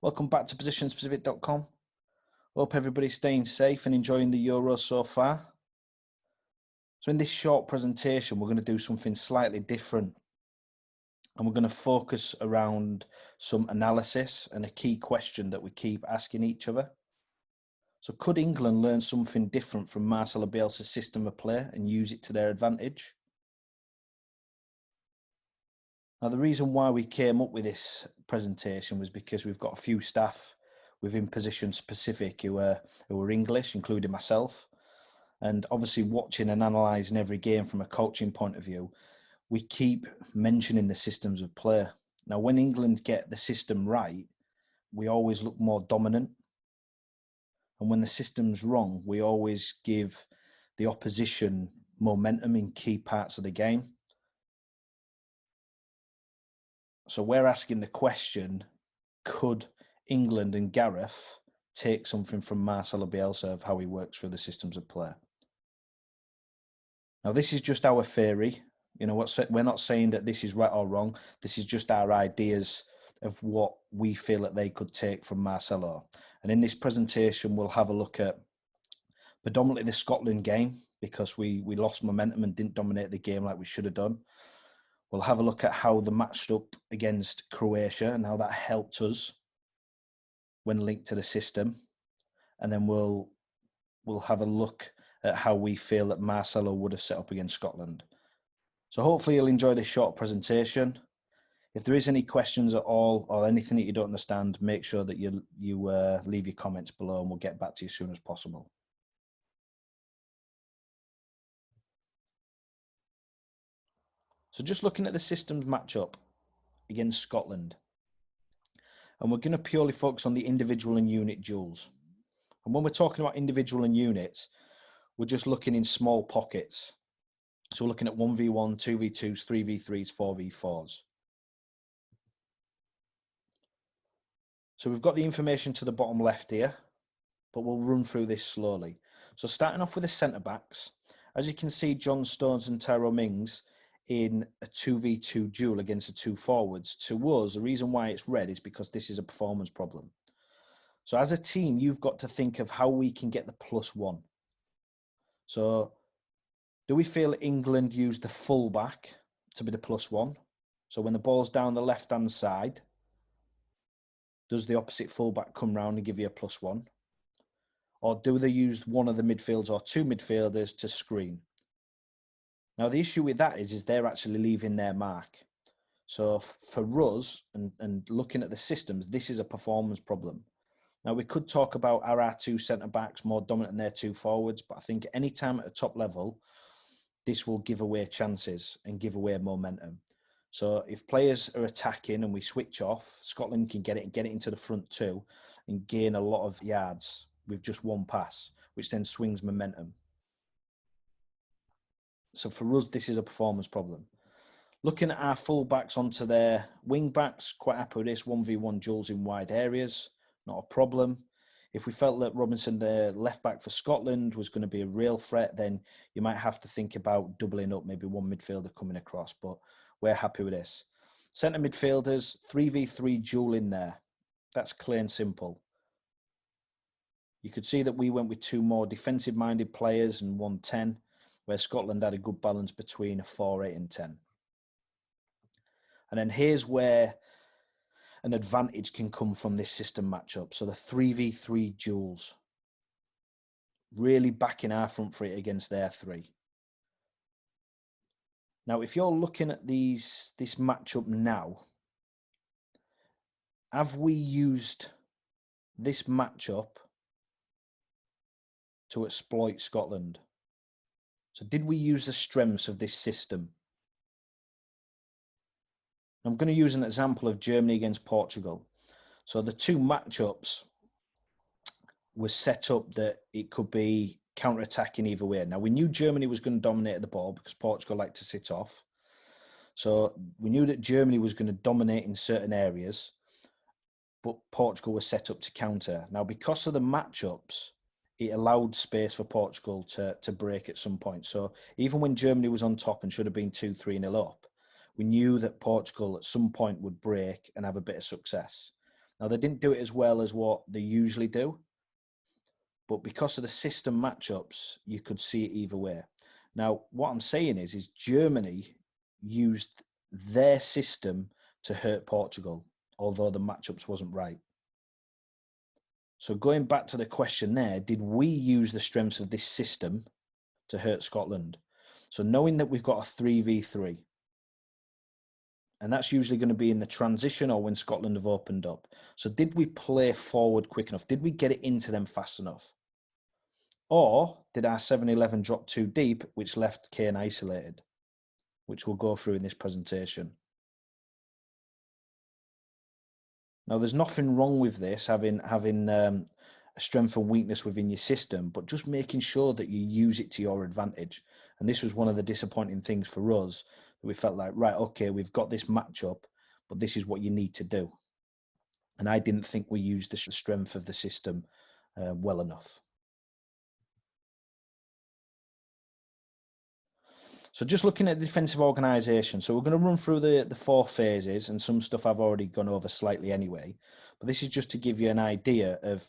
Welcome back to positionspecific.com. Hope everybody's staying safe and enjoying the Euros so far. So in this short presentation, we're going to do something slightly different. And we're going to focus around some analysis and a key question that we keep asking each other. So could England learn something different from Marcelo Bielsa's system of play and use it to their advantage? Now, the reason why we came up with this presentation was because we've got a few staff within Position Specific who are English, including myself. And obviously watching and analysing every game from a coaching point of view, we keep mentioning the systems of play. Now, when England get the system right, we always look more dominant. And when the system's wrong, we always give the opposition momentum in key parts of the game. So we're asking the question, could England and Gareth take something from Marcelo Bielsa of how he works through the systems of play? Now, this is just our theory. You know, we're not saying that this is right or wrong. This is just our ideas of what we feel that they could take from Marcelo. And in this presentation, we'll have a look at predominantly the Scotland game, because we lost momentum and didn't dominate the game like we should have done. We'll have a look at how they matched up against Croatia and how that helped us when linked to the system. And then we'll have a look at how we feel that Marcelo would have set up against Scotland. So hopefully you'll enjoy this short presentation. If there is any questions at all or anything that you don't understand, make sure that you leave your comments below and we'll get back to you as soon as possible. So just looking at the systems matchup against Scotland. And we're going to purely focus on the individual and unit duels. And when we're talking about individual and units, we're just looking in small pockets. So we're looking at 1v1, 2v2s, 3v3s, 4v4s. So we've got the information to the bottom left here, but we'll run through this slowly. So starting off with the centre-backs, as you can see, John Stones and Tyrone Mings in a 2v2 duel against the two forwards. To us, the reason why it's red is because this is a performance problem. So as a team, you've got to think of how we can get the +1. So do we feel England use the full-back to be the +1? So when the ball's down the left-hand side, does the opposite full-back come round and give you a +1? Or do they use one of the midfielders or two midfielders to screen? Now, the issue with that is they're actually leaving their mark. So for us, and looking at the systems, this is a performance problem. Now, we could talk about are our two centre-backs more dominant than their two forwards, but I think any time at a top level, this will give away chances and give away momentum. So if players are attacking and we switch off, Scotland can get it into the front two and gain a lot of yards with just one pass, which then swings momentum. So for us, this is a performance problem. Looking at our full-backs onto their wing-backs, quite happy with this, 1v1 duels in wide areas, not a problem. If we felt that Robinson, the left-back for Scotland, was going to be a real threat, then you might have to think about doubling up, maybe one midfielder coming across, but we're happy with this. Centre midfielders, 3v3 duel in there. That's clear and simple. You could see that we went with two more defensive-minded players and 1-10, where Scotland had a good balance between a 4, 8 and 10. And then here's where an advantage can come from this system matchup. So the 3v3 duels. Really backing our front three against their three. Now, if you're looking at this matchup now, have we used this matchup to exploit Scotland? So did we use the strengths of this system? I'm going to use an example of Germany against Portugal. So the two matchups were set up that it could be counter-attacking either way. Now, we knew Germany was going to dominate the ball because Portugal liked to sit off. So we knew that Germany was going to dominate in certain areas, but Portugal was set up to counter. Now, because of the matchups, it allowed space for Portugal to break at some point. So even when Germany was on top and should have been 2-3-0 up, we knew that Portugal at some point would break and have a bit of success. Now, they didn't do it as well as what they usually do, but because of the system matchups, you could see it either way. Now, what I'm saying is Germany used their system to hurt Portugal, although the matchups wasn't right. So going back to the question there, did we use the strengths of this system to hurt Scotland? So knowing that we've got a 3v3, and that's usually going to be in the transition or when Scotland have opened up. So did we play forward quick enough? Did we get it into them fast enough? Or did our 7-11 drop too deep, which left Kane isolated, which we'll go through in this presentation? Now, there's nothing wrong with this, having a strength and weakness within your system, but just making sure that you use it to your advantage. And this was one of the disappointing things for us. We felt like, right, okay, we've got this matchup, but this is what you need to do. And I didn't think we used the strength of the system well enough. So just looking at the defensive organisation, so we're going to run through the 4 phases, and some stuff I've already gone over slightly anyway, but this is just to give you an idea of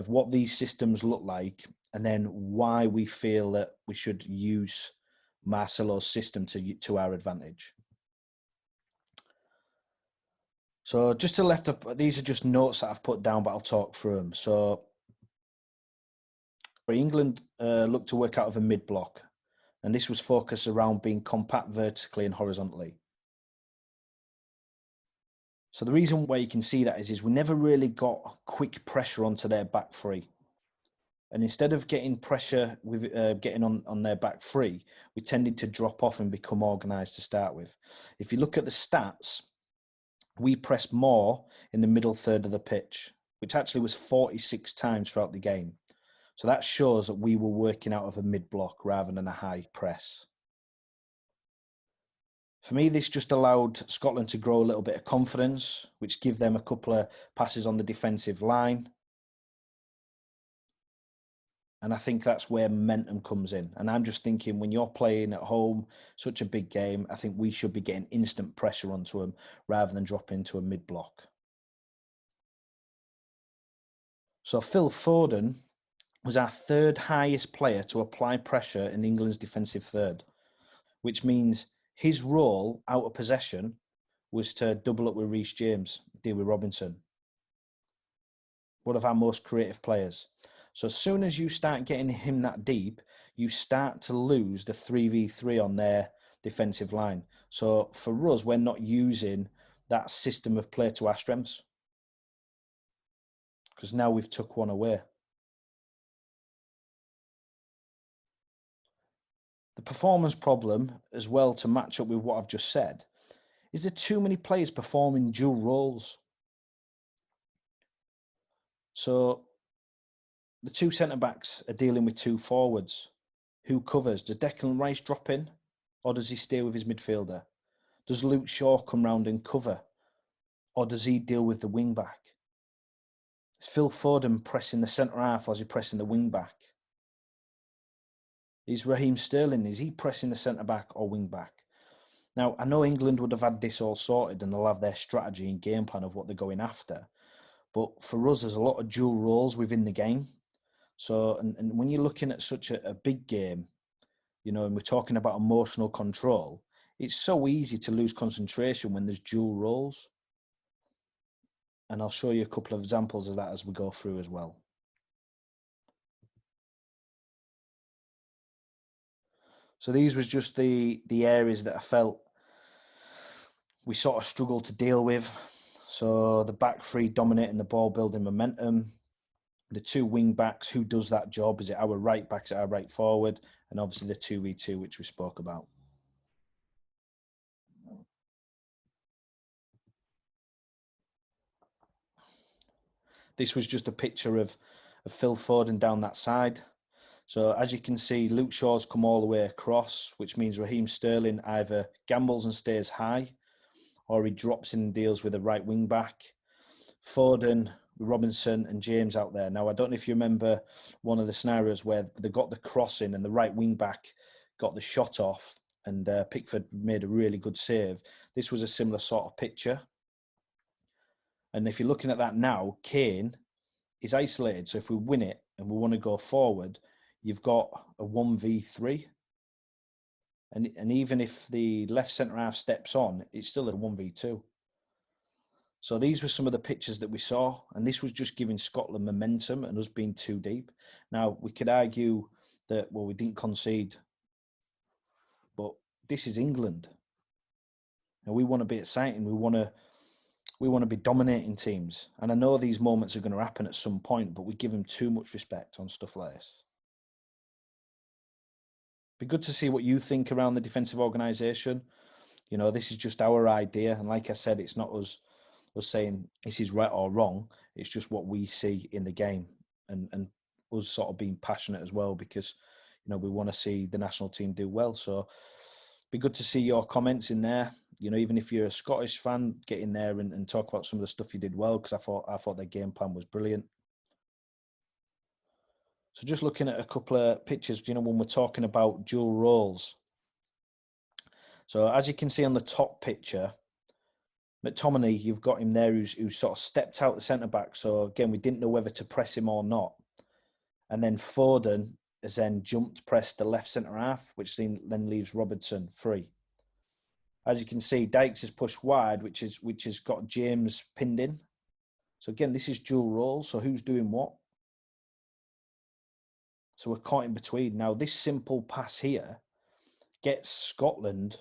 what these systems look like, and then why we feel that we should use Marcelo's system to our advantage. So just to the left of, these are just notes that I've put down, but I'll talk through them. So England looked to work out of a mid-block, and this was focused around being compact vertically and horizontally. So the reason why you can see that is we never really got quick pressure onto their back three. And instead of getting pressure with getting on their back three, we tended to drop off and become organised to start with. If you look at the stats, we pressed more in the middle third of the pitch, which actually was 46 times throughout the game. So that shows that we were working out of a mid-block rather than a high press. For me, this just allowed Scotland to grow a little bit of confidence, which give them a couple of passes on the defensive line. And I think that's where momentum comes in. And I'm just thinking, when you're playing at home, such a big game, I think we should be getting instant pressure onto them rather than dropping into a mid-block. So Phil Foden was our 3rd highest player to apply pressure in England's defensive third, which means his role out of possession was to double up with Reece James, deal with Robinson. One of our most creative players. So as soon as you start getting him that deep, you start to lose the 3v3 on their defensive line. So for us, we're not using that system of play to our strengths, because now we've took one away. The performance problem, as well, to match up with what I've just said, is there too many players performing dual roles. So the 2 centre-backs are dealing with 2 forwards. Who covers? Does Declan Rice drop in, or does he stay with his midfielder? Does Luke Shaw come round and cover, or does he deal with the wing-back? Is Phil Foden pressing the centre-half, or is he pressing the wing-back? Is Raheem Sterling, is he pressing the centre-back or wing-back? Now, I know England would have had this all sorted and they'll have their strategy and game plan of what they're going after. But for us, there's a lot of dual roles within the game. So, and when you're looking at such a big game, you know, and we're talking about emotional control, it's so easy to lose concentration when there's dual roles. And I'll show you a couple of examples of that as we go through as well. So these was just the areas that I felt we sort of struggled to deal with. So the back three dominating the ball, building momentum. The 2 wing backs, who does that job? Is it our right back? Is it our right forward? And obviously the 2v2, which we spoke about. This was just a picture of Phil Foden down that side. So as you can see, Luke Shaw's come all the way across, which means Raheem Sterling either gambles and stays high, or he drops in and deals with a right wing back. Foden, Robinson and James out there. Now, I don't know if you remember one of the scenarios where they got the cross in and the right wing back got the shot off, and Pickford made a really good save. This was a similar sort of picture. And if you're looking at that now, Kane is isolated. So if we win it and we want to go forward, you've got a 1v3. And even if the left centre half steps on, it's still a 1v2. So these were some of the pictures that we saw, and this was just giving Scotland momentum and us being too deep. Now, we could argue that, well, we didn't concede, but this is England. And we want to be exciting. We want to be dominating teams. And I know these moments are going to happen at some point, but we give them too much respect on stuff like this. Be good to see what you think around the defensive organisation. You know, this is just our idea. And like I said, it's not us saying this is right or wrong. It's just what we see in the game, and us sort of being passionate as well, because, you know, we want to see the national team do well. So be good to see your comments in there. You know, even if you're a Scottish fan, get in there and talk about some of the stuff you did well, because I thought their game plan was brilliant. So just looking at a couple of pictures, you know, when we're talking about dual roles. So as you can see on the top picture, McTominay, you've got him there who's sort of stepped out the centre-back. So again, we didn't know whether to press him or not. And then Foden has then jumped, pressed the left centre-half, which then leaves Robertson free. As you can see, Dykes is pushed wide, which has got James pinned in. So again, this is dual roles. So who's doing what? So we're caught in between. Now, this simple pass here gets Scotland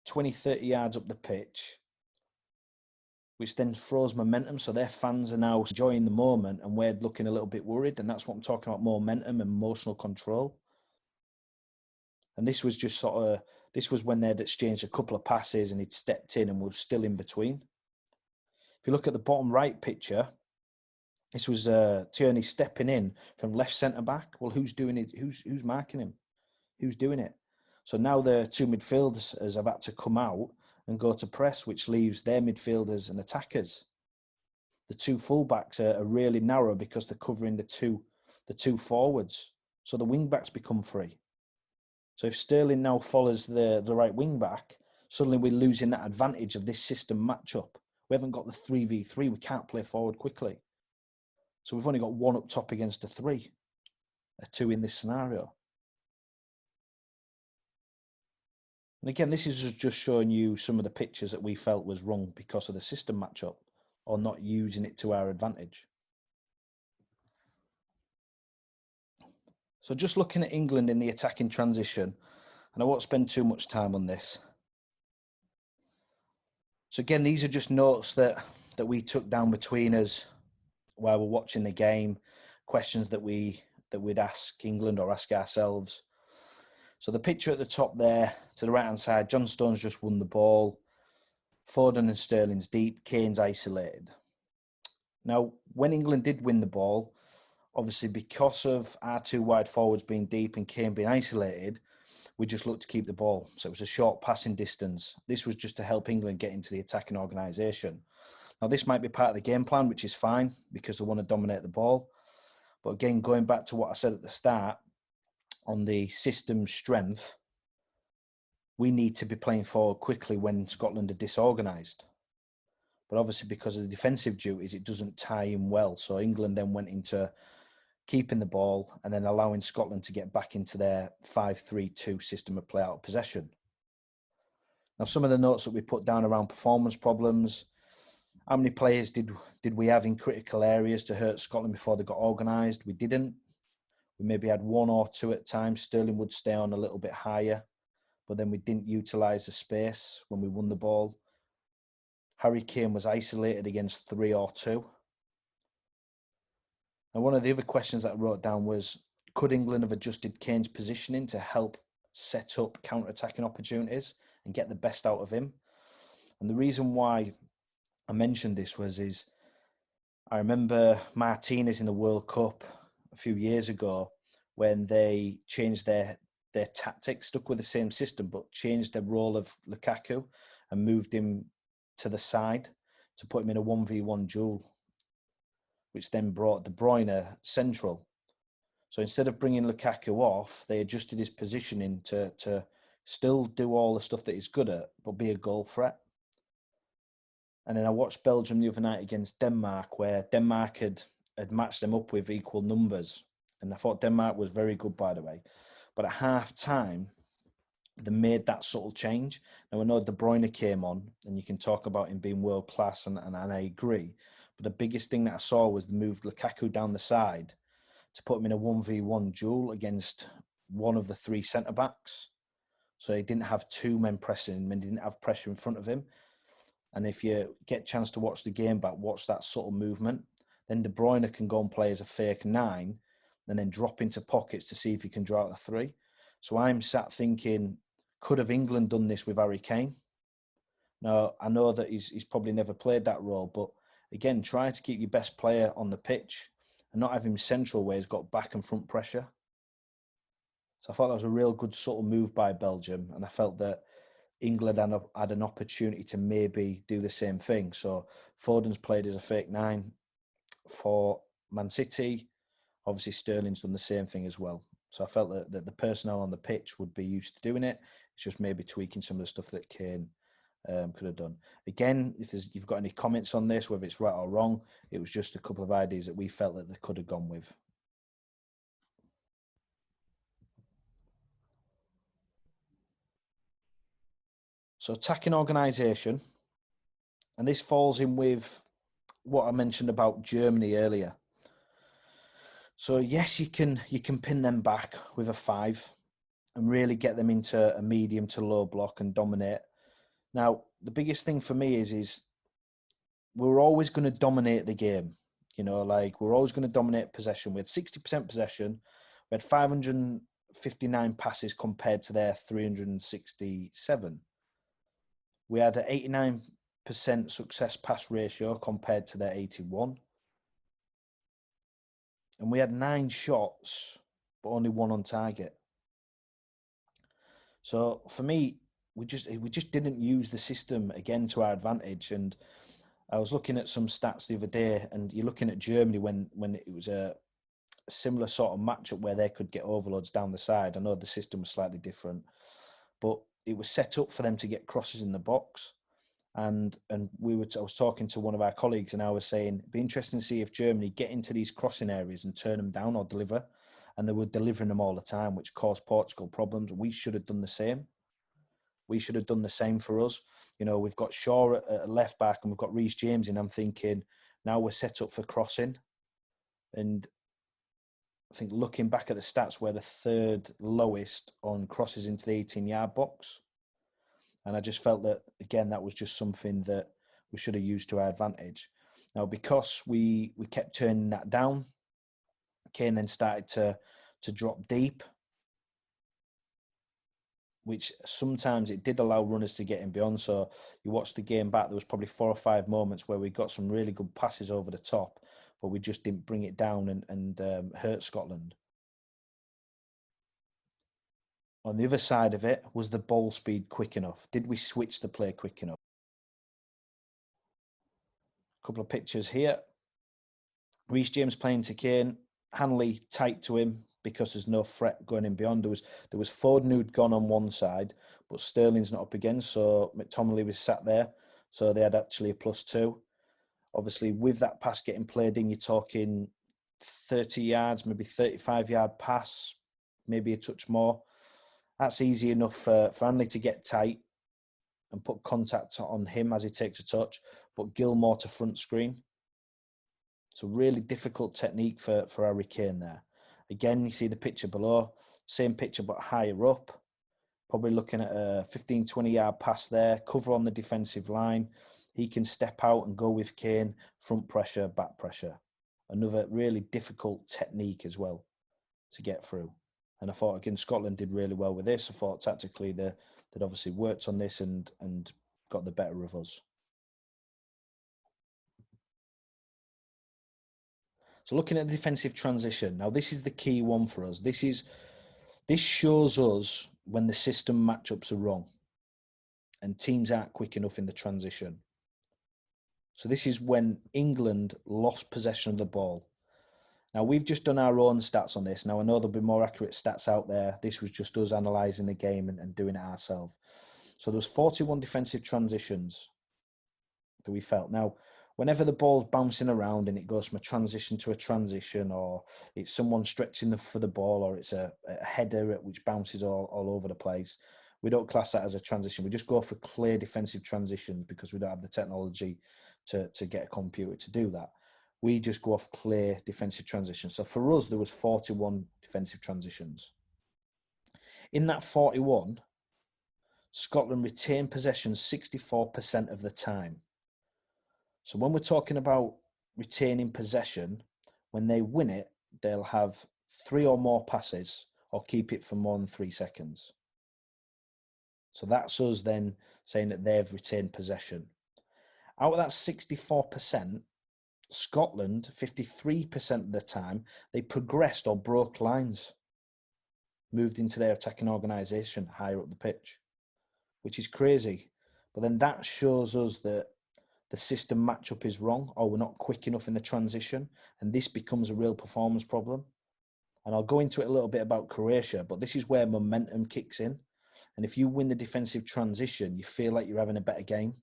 20, 30 yards up the pitch, which then throws momentum. So their fans are now enjoying the moment, and we're looking a little bit worried. And that's what I'm talking about, momentum and emotional control. And this was just this was when they'd exchanged a couple of passes and he'd stepped in and was still in between. If you look at the bottom right picture, this was Tierney stepping in from left centre-back. Well, who's doing it? Who's marking him? Who's doing it? So now the two midfielders have had to come out and go to press, which leaves their midfielders and attackers. The two fullbacks are really narrow because they're covering the two forwards. So the wing-backs become free. So if Sterling now follows the right wing-back, suddenly we're losing that advantage of this system matchup. We haven't got the 3v3. We can't play forward quickly. So we've only got one up top against a three, a two in this scenario. And again, this is just showing you some of the pictures that we felt was wrong because of the system matchup or not using it to our advantage. So just looking at England in the attacking transition, and I won't spend too much time on this. So again, these are just notes that we took down between us while we're watching the game, questions that we'd ask England or ask ourselves. So the picture at the top there, to the right-hand side, John Stones just won the ball. Foden and Sterling's deep, Kane's isolated. Now, when England did win the ball, obviously because of our two wide forwards being deep and Kane being isolated, we just looked to keep the ball. So it was a short passing distance. This was just to help England get into the attacking organisation. Now, this might be part of the game plan, which is fine because they want to dominate the ball. But again, going back to what I said at the start, on the system strength, we need to be playing forward quickly when Scotland are disorganised. But obviously, because of the defensive duties, it doesn't tie in well. So England then went into keeping the ball and then allowing Scotland to get back into their 5-3-2 system of play out of possession. Now, some of the notes that we put down around performance problems, how many players did we have in critical areas to hurt Scotland before they got organised? We didn't. We maybe had one or two at times. Sterling would stay on a little bit higher, but then we didn't utilise the space when we won the ball. Harry Kane was isolated against 3 or 2. And one of the other questions that I wrote down was, could England have adjusted Kane's positioning to help set up counter-attacking opportunities and get the best out of him? And the reason why I mentioned this is I remember Martinez in the World Cup a few years ago when they changed their tactics, stuck with the same system, but changed the role of Lukaku and moved him to the side to put him in a 1v1 duel, which then brought De Bruyne central. So instead of bringing Lukaku off, they adjusted his positioning to still do all the stuff that he's good at, but be a goal threat. And then I watched Belgium the other night against Denmark, where Denmark had matched them up with equal numbers. And I thought Denmark was very good, by the way. But at half time, they made that subtle change. Now, I know De Bruyne came on, and you can talk about him being world class, and I agree. But the biggest thing that I saw was they moved Lukaku down the side to put him in a 1v1 duel against one of the three centre-backs. So he didn't have two men pressing him and didn't have pressure in front of him. And if you get a chance to watch the game back, watch that subtle movement. Then De Bruyne can go and play as a fake 9 and then drop into pockets to see if he can draw out a 3. So I'm sat thinking, could have England done this with Harry Kane? Now, I know that he's probably never played that role, but again, try to keep your best player on the pitch and not have him central where he's got back and front pressure. So I thought that was a real good subtle move by Belgium, and I felt that England had an opportunity to maybe do the same thing. So Foden's played as a fake 9 for Man City. Obviously, Sterling's done the same thing as well. So I felt that the personnel on the pitch would be used to doing it. It's just maybe tweaking some of the stuff that Kane could have done. Again, if you've got any comments on this, whether it's right or wrong, it was just a couple of ideas that we felt that they could have gone with. So attacking organisation, and this falls in with what I mentioned about Germany earlier. So yes, you can pin them back with a 5 and really get them into a medium to low block and dominate. Now, the biggest thing for me is we're always going to dominate the game. You know, like we're always going to dominate possession. We had 60% possession. We had 559 passes compared to their 367. We had an 89% success pass ratio compared to their 81. And we had 9 shots, but only 1 on target. So for me, we just didn't use the system again to our advantage. And I was looking at some stats the other day, and you're looking at Germany when it was a similar sort of matchup where they could get overloads down the side. I know the system was slightly different, but it was set up for them to get crosses in the box. And I was talking to one of our colleagues, and I was saying it'd be interesting to see if Germany get into these crossing areas and turn them down or deliver. And they were delivering them all the time, which caused Portugal problems. We should have done the same. We should have done the same for us. You know, we've got Shaw at left back and we've got Reece James in. I'm thinking now we're set up for crossing. And I think looking back at the stats, we're the 3rd lowest on crosses into the 18-yard box. And I just felt that, again, that was just something that we should have used to our advantage. Now, because we kept turning that down, Kane then started to drop deep, which sometimes it did allow runners to get in beyond. So you watch the game back, there was probably 4 or 5 moments where we got some really good passes over the top, but we just didn't bring it down and hurt Scotland. On the other side of it, was the ball speed quick enough? Did we switch the play quick enough? A couple of pictures here. Reece James playing to Kane, Hanley tight to him because there's no threat going in beyond. There was Foden who'd gone on one side, but Sterling's not up against, so McTominay was sat there. So they had actually a +2. Obviously, with that pass getting played in, you're talking 30 yards, maybe 35-yard pass, maybe a touch more. That's easy enough for Hanley to get tight and put contact on him as he takes a touch, but Gilmore to front screen. It's a really difficult technique for Harry Kane there. Again, you see the picture below, same picture but higher up. Probably looking at a 15, 20-yard pass there, cover on the defensive line. He can step out and go with Kane, front pressure, back pressure. Another really difficult technique as well to get through. And I thought, again, Scotland did really well with this. I thought tactically they'd obviously worked on this and got the better of us. So looking at the defensive transition, now this is the key one for us. This shows us when the system matchups are wrong and teams aren't quick enough in the transition. So this is when England lost possession of the ball. Now, we've just done our own stats on this. Now, I know there'll be more accurate stats out there. This was just us analysing the game and doing it ourselves. So there was 41 defensive transitions. that we felt. Now, whenever the ball's bouncing around and it goes from a transition to a transition, or it's someone stretching for the ball, or it's a header which bounces all over the place, we don't class that as a transition. We just go for clear defensive transitions because we don't have the technology to get a computer to do that. We just go off clear defensive transitions. So for us, there was 41 defensive transitions. In that 41, Scotland retained possession 64% of the time. So when we're talking about retaining possession, when they win it, they'll have 3 or more passes or keep it for more than 3 seconds. So that's us then saying that they've retained possession. Out of that 64%, Scotland, 53% of the time, they progressed or broke lines, moved into their attacking organisation higher up the pitch, which is crazy. But then that shows us that the system matchup is wrong, or we're not quick enough in the transition, and this becomes a real performance problem. And I'll go into it a little bit about Croatia, but this is where momentum kicks in. And if you win the defensive transition, you feel like you're having a better game.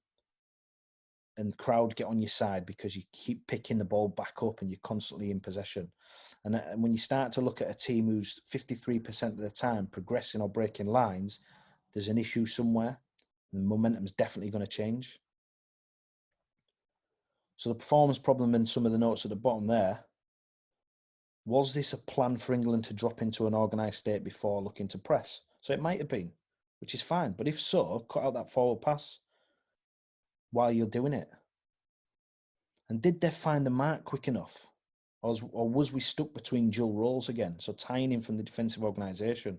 And the crowd get on your side because you keep picking the ball back up and you're constantly in possession. And when you start to look at a team who's 53% of the time progressing or breaking lines, there's an issue somewhere. And the momentum's definitely going to change. So the performance problem in some of the notes at the bottom there, was this a plan for England to drop into an organised state before looking to press? So it might have been, which is fine. But if so, cut out that forward pass while you're doing it. And did they find the mark quick enough? Or was we stuck between dual roles again? So tying in from the defensive organisation.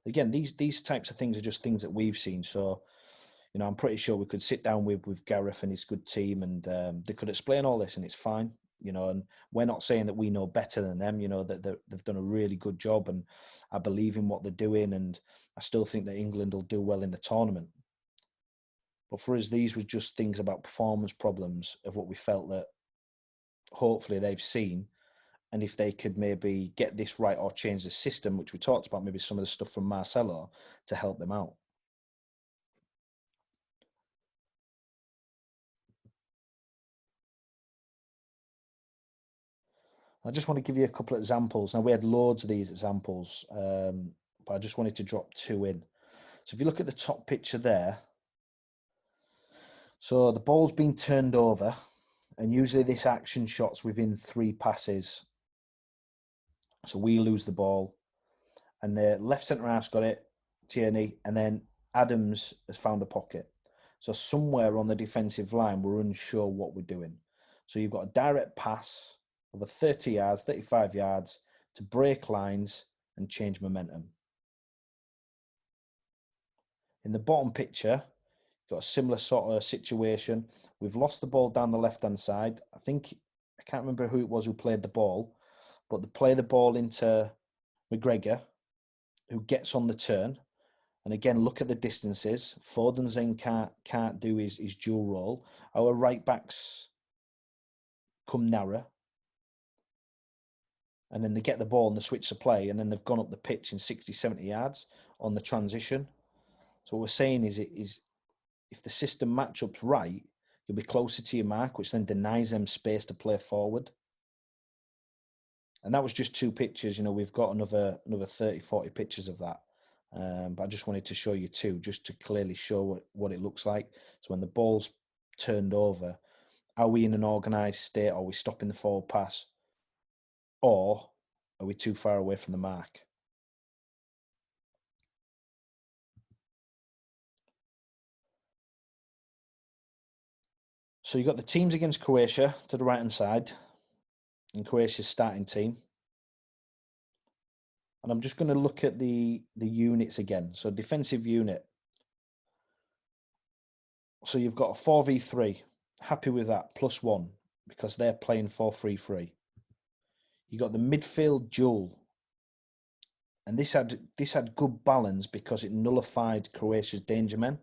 Again, these types of things are just things that we've seen. So, I'm pretty sure we could sit down with Gareth and his good team and they could explain all this and it's fine. And we're not saying that we know better than them, that they've done a really good job, and I believe in what they're doing, and I still think that England will do well in the tournament. But for us, these were just things about performance problems of what we felt that hopefully they've seen. And if they could maybe get this right or change the system, which we talked about, maybe some of the stuff from Marcelo to help them out. I just want to give you a couple of examples. Now, we had loads of these examples, but I just wanted to drop 2 in. So if you look at the top picture there, so the ball's been turned over, and usually this action shot's within 3 passes. So we lose the ball, and the left centre half's got it, Tierney, and then Adams has found a pocket. So somewhere on the defensive line, we're unsure what we're doing. So you've got a direct pass over 30 yards, 35 yards to break lines and change momentum. In the bottom picture, you've got a similar sort of situation. We've lost the ball down the left-hand side. I can't remember who it was who played the ball, but they play the ball into McGregor, who gets on the turn. And again, look at the distances. Foden's then can't do his dual role. Our right backs come narrow. And then they get the ball and they switch the play, and then they've gone up the pitch in 60, 70 yards on the transition. So what we're saying is if the system matchup's right, you'll be closer to your mark, which then denies them space to play forward. And that was just 2 pictures. We've got another 30, 40 pictures of that. But I just wanted to show you 2, just to clearly show what it looks like. So when the ball's turned over, are we in an organised state? Are we stopping the forward pass? Or are we too far away from the mark? So you've got the teams against Croatia to the right-hand side, and Croatia's starting team. And I'm just going to look at the units again. So defensive unit. So you've got a 4v3. Happy with that, +1, because they're playing 4-3-3. You got the midfield duel. And this had good balance because it nullified Croatia's danger men.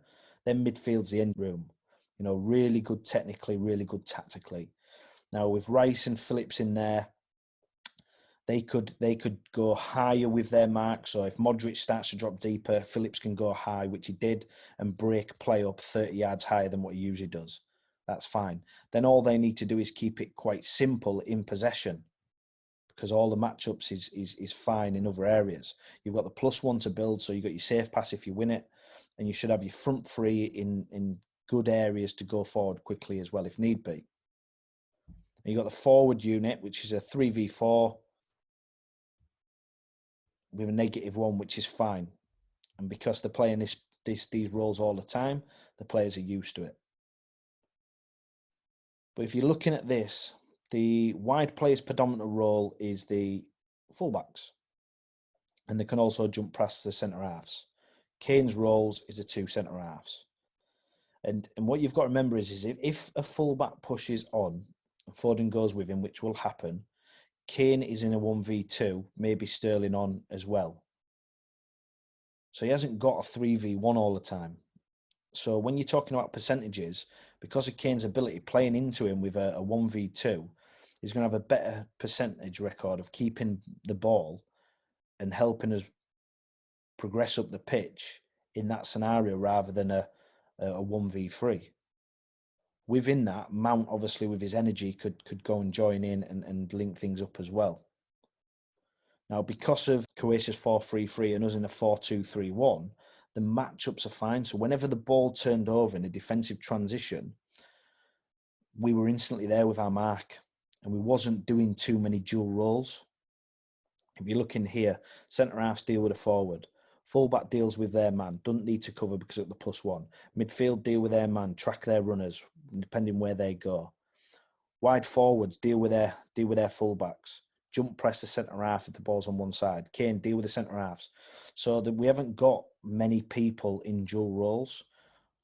Their midfield's the end room. Really good technically, really good tactically. Now with Rice and Phillips in there, they could go higher with their mark. So if Modric starts to drop deeper, Phillips can go high, which he did, and break play up 30 yards higher than what he usually does. that's fine. Then all they need to do is keep it quite simple in possession, because all the matchups is fine in other areas. You've got the +1 to build, so you've got your safe pass if you win it, and you should have your front three in good areas to go forward quickly as well if need be. And you've got the forward unit, which is a 3v4 with a -1, which is fine. And because they're playing these roles all the time, the players are used to it. But if you're looking at this, the wide players' predominant role is the fullbacks, and they can also jump past the centre halves. Kane's roles is the 2 centre halves. And what you've got to remember is if a fullback pushes on and Foden goes with him, which will happen, Kane is in a 1v2, maybe Sterling on as well. So he hasn't got a 3v1 all the time. So when you're talking about percentages, because of Kane's ability, playing into him with a 1v2, he's going to have a better percentage record of keeping the ball and helping us progress up the pitch in that scenario rather than a 1v3. Within that, Mount, obviously, with his energy, could go and join in and link things up as well. Now, because of Croatia's 4-3-3 and us in a 4-2-3-1, the matchups are fine. So whenever the ball turned over in a defensive transition, we were instantly there with our mark, and we wasn't doing too many dual roles. If you look in here, centre halves deal with a forward. Fullback deals with their man, doesn't need to cover because of the +1. Midfield deal with their man, track their runners, depending where they go. Wide forwards deal with their fullbacks. Jump press the centre half if the ball's on one side. Kane, deal with the centre halves. So that we haven't got many people in dual roles.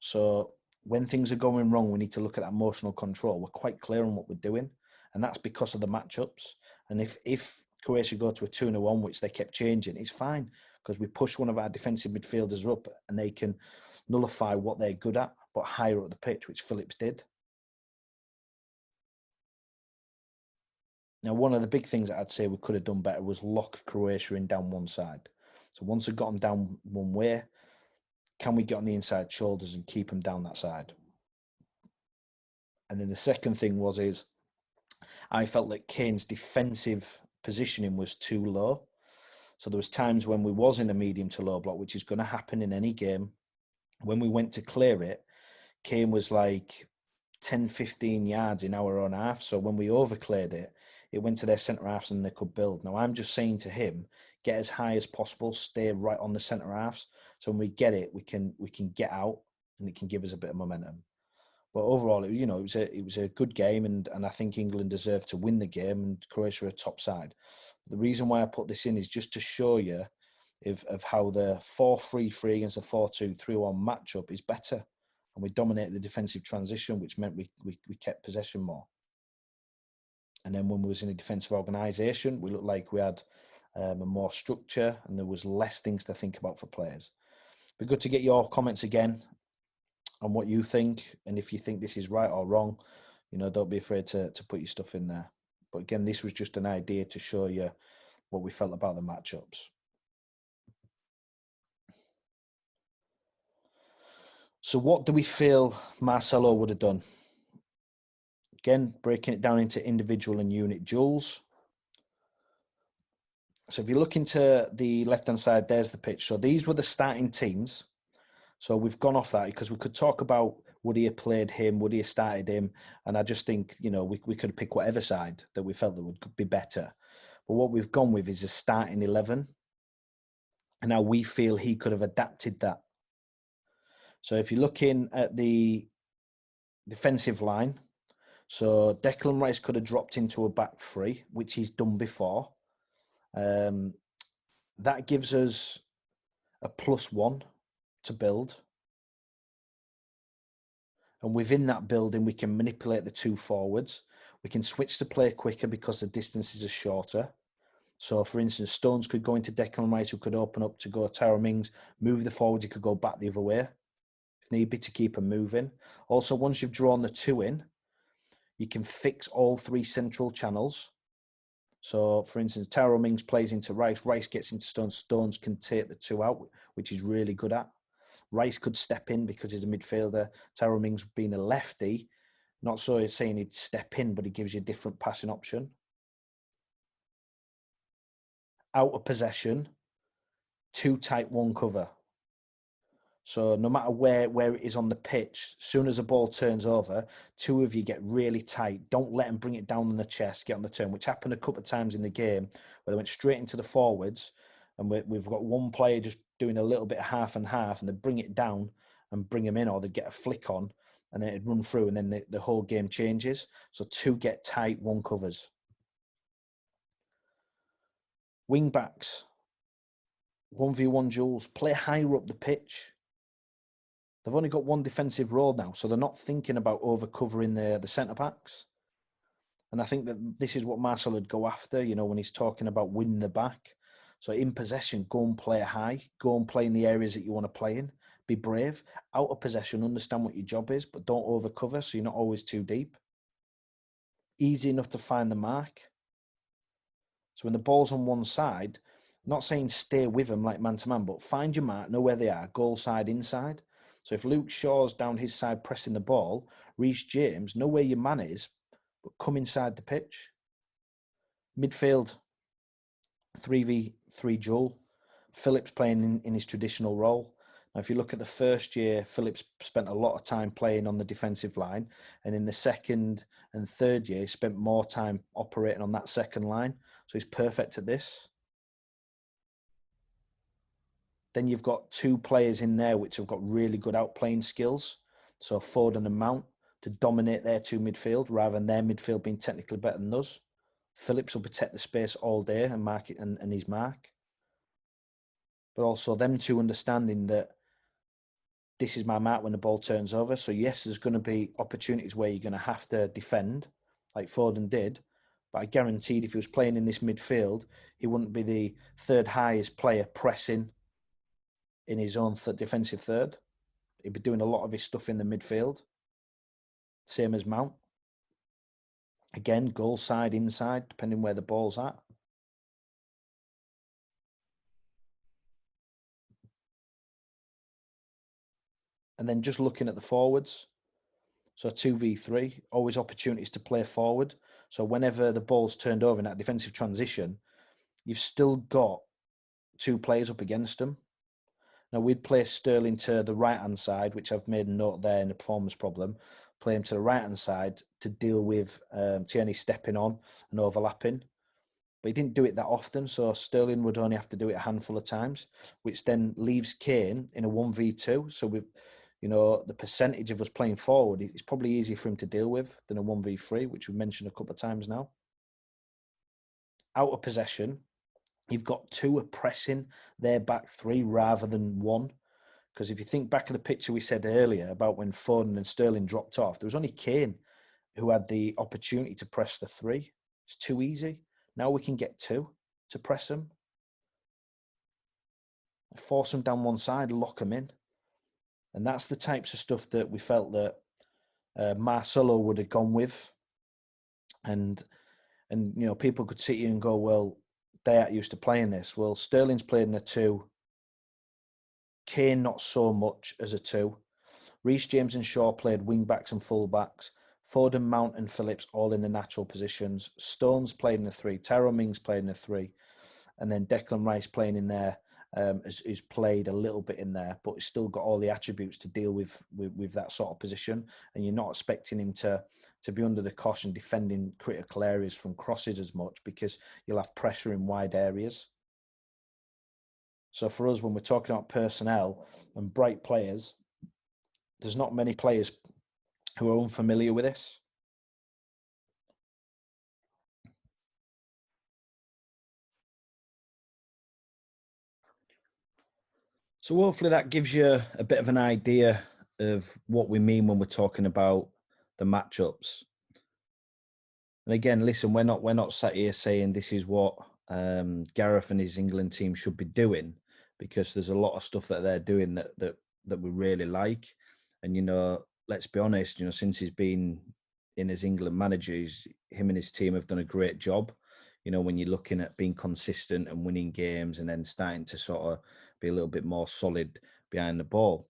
So when things are going wrong, we need to look at that emotional control. We're quite clear on what we're doing, and that's because of the matchups. And if Croatia go to a 2-1, which they kept changing, it's fine, because we push one of our defensive midfielders up and they can nullify what they're good at, but higher up the pitch, which Phillips did. Now, one of the big things that I'd say we could have done better was lock Croatia in down one side. So once we've got them down one way, can we get on the inside shoulders and keep them down that side? And then the second thing is I felt that Kane's defensive positioning was too low. So there was times when we was in a medium to low block, which is going to happen in any game. When we went to clear it, Kane was like 10, 15 yards in our own half. So when we overcleared it, it went to their centre halves and they could build. Now, I'm just saying to him, get as high as possible, stay right on the centre halves. So when we get it, we can get out and it can give us a bit of momentum. But overall, it was a good game, and I think England deserved to win the game, and Croatia are a top side. The reason why I put this in is just to show you of how the 4-3-3 against the 4-2-3-1 matchup is better. And we dominated the defensive transition, which meant we kept possession more. And then when we was in a defensive organisation, we looked like we had a more structure and there was less things to think about for players. Be good to get your comments again on what you think, and if you think this is right or wrong, don't be afraid to put your stuff in there. But again, this was just an idea to show you what we felt about the matchups. So what do we feel Marcelo would have done? Again, breaking it down into individual and unit duels. So if you look into the left-hand side, there's the pitch. So these were the starting teams. So we've gone off that because we could talk about would he have played him, would he have started him? And I just think, we could pick whatever side that we felt that would be better. But what we've gone with is a starting 11. And now we feel he could have adapted that. So if you're looking at the defensive line, so Declan Rice could have dropped into a back three, which he's done before. That gives us a +1 to build. And within that building, we can manipulate the two forwards. We can switch to play quicker because the distances are shorter. So, for instance, Stones could go into Declan Rice, who could open up to go Tyrone Mings, move the forwards, he could go back the other way, if need be, to keep them moving. Also, once you've drawn the two in, you can fix all three central channels. So, for instance, Tyrone Mings plays into Rice, Rice gets into Stones, Stones can take the two out, which he's really good at. Rice could step in because he's a midfielder. Tyrone Mings being a lefty Not so he's saying he'd step in, but he gives you a different passing option. Out of possession, too tight one cover. So no matter where it is on the pitch, as soon as the ball turns over, two of you get really tight. Don't let them bring it down on the chest, get on the turn, which happened a couple of times in the game where they went straight into the forwards, and we've got one player just doing a little bit of half and half, and they bring it down and bring them in, or they get a flick on, and then it'd run through, and then the whole game changes. So two get tight, one covers. Wing backs, 1v1 duels, play higher up the pitch. They've only got one defensive role now, so they're not thinking about overcovering the centre backs. And I think that this is what Marcel would go after, when he's talking about winning the back. So in possession, go and play high, go and play in the areas that you want to play in. Be brave. Out of possession, understand what your job is, but don't overcover so you're not always too deep. Easy enough to find the mark. So when the ball's on one side, not saying stay with them like man to man, but find your mark, know where they are, goal side, inside. So if Luke Shaw's down his side pressing the ball, Reece James, know where your man is, but come inside the pitch. Midfield, 3v3 duel. Phillips playing in his traditional role. Now, if you look at the first year, Phillips spent a lot of time playing on the defensive line. And in the second and third year, he spent more time operating on that second line. So he's perfect at this. Then you've got two players in there which have got really good outplaying skills. So Foden and Mount to dominate their two midfield rather than their midfield being technically better than us. Phillips will protect the space all day and mark it and his mark. But also them two understanding that this is my mark when the ball turns over. So yes, there's going to be opportunities where you're going to have to defend, like Foden did. But I guaranteed if he was playing in this midfield, he wouldn't be the third highest player pressing in his own defensive third. He'd be doing a lot of his stuff in the midfield. Same as Mount. Again, goal side, inside, depending where the ball's at. And then just looking at the forwards. So 2v3, always opportunities to play forward. So whenever the ball's turned over in that defensive transition, you've still got two players up against them. Now, we'd play Sterling to the right-hand side, which I've made a note there in the performance problem, play him to the right-hand side to deal with Tierney stepping on and overlapping. But he didn't do it that often, so Sterling would only have to do it a handful of times, which then leaves Kane in a 1v2. So we've, the percentage of us playing forward, it's probably easier for him to deal with than a 1v3, which we've mentioned a couple of times now. Out of possession, you've got two oppressing their back three rather than one. Because if you think back to the picture we said earlier about when Foden and Sterling dropped off, there was only Kane who had the opportunity to press the three. It's too easy. Now we can get two to press them. Force them down one side, lock them in. And that's the types of stuff that we felt that Marcelo would have gone with. And people could sit here and go, well, they aren't used to playing this. Well, Sterling's played in a two. Kane not so much as a two. Reece James and Shaw played wing backs and full backs. Foden, Mount and Phillips all in the natural positions. Stones played in a three. Tyrone Mings played in a three. And then Declan Rice playing in there has played a little bit in there, but he's still got all the attributes to deal with that sort of position. And you're not expecting him to be under the cosh and defending critical areas from crosses as much because you'll have pressure in wide areas. So for us, when we're talking about personnel and bright players, there's not many players who are unfamiliar with this. So hopefully that gives you a bit of an idea of what we mean when we're talking about the matchups. And again, listen, we're not sat here saying this is what Gareth and his England team should be doing, because there's a lot of stuff that they're doing that we really like. And let's be honest, since he's been in as England manager, him and his team have done a great job. When you're looking at being consistent and winning games and then starting to sort of be a little bit more solid behind the ball.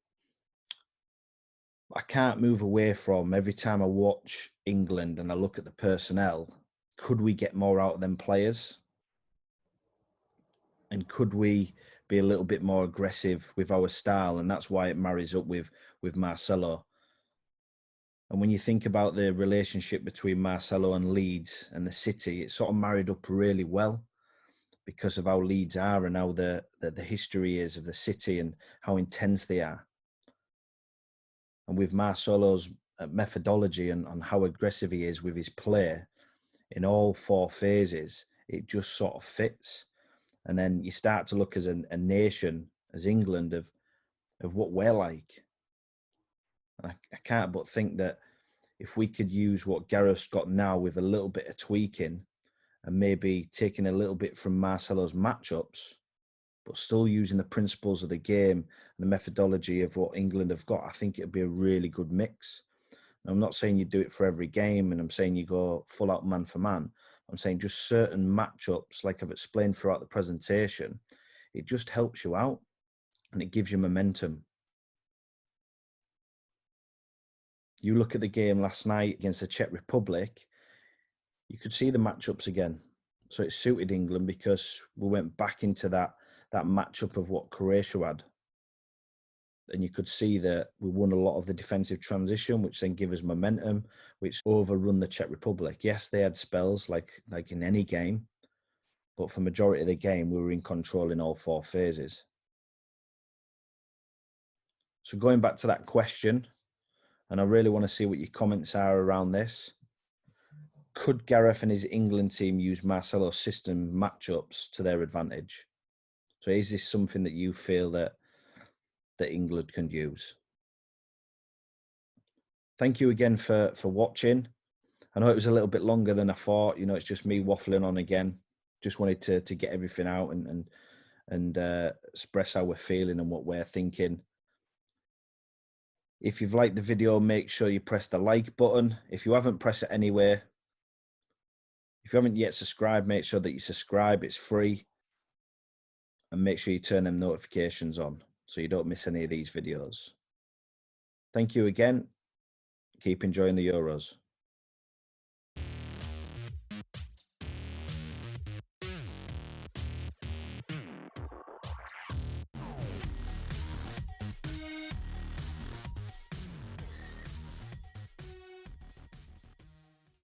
I can't move away from every time I watch England and I look at the personnel, could we get more out of them players? And could we be a little bit more aggressive with our style? And that's why it marries up with Marcelo. And when you think about the relationship between Marcelo and Leeds and the City, it's sort of married up really well because of how Leeds are and how the history is of the City and how intense they are. And with Marcelo's methodology and on how aggressive he is with his play in all four phases, it just sort of fits. And then you start to look as a nation, as England, of what we're like. And I can't but think that if we could use what Gareth's got now with a little bit of tweaking and maybe taking a little bit from Marcelo's matchups, but still using the principles of the game and the methodology of what England have got, I think it'd be a really good mix. And I'm not saying you do it for every game, and I'm saying you go full out man for man. I'm saying just certain matchups, like I've explained throughout the presentation, it just helps you out and it gives you momentum. You look at the game last night against the Czech Republic, you could see the matchups again. So it suited England because we went back into that matchup of what Croatia had. And you could see that we won a lot of the defensive transition, which then gave us momentum, which overrun the Czech Republic. Yes, they had spells like in any game, but for majority of the game, we were in control in all four phases. So going back to that question, and I really want to see what your comments are around this. Could Gareth and his England team use Marcelo's system matchups to their advantage? So is this something that you feel that England can use? Thank you again for watching. I know it was a little bit longer than I thought. You know, it's just me waffling on again. Just wanted to get everything out and express how we're feeling and what we're thinking. If you've liked the video, make sure you press the like button. If you haven't, press it anyway. If you haven't yet subscribed, make sure that you subscribe. It's free. And make sure you turn them notifications on so you don't miss any of these videos. Thank you again. Keep enjoying the Euros.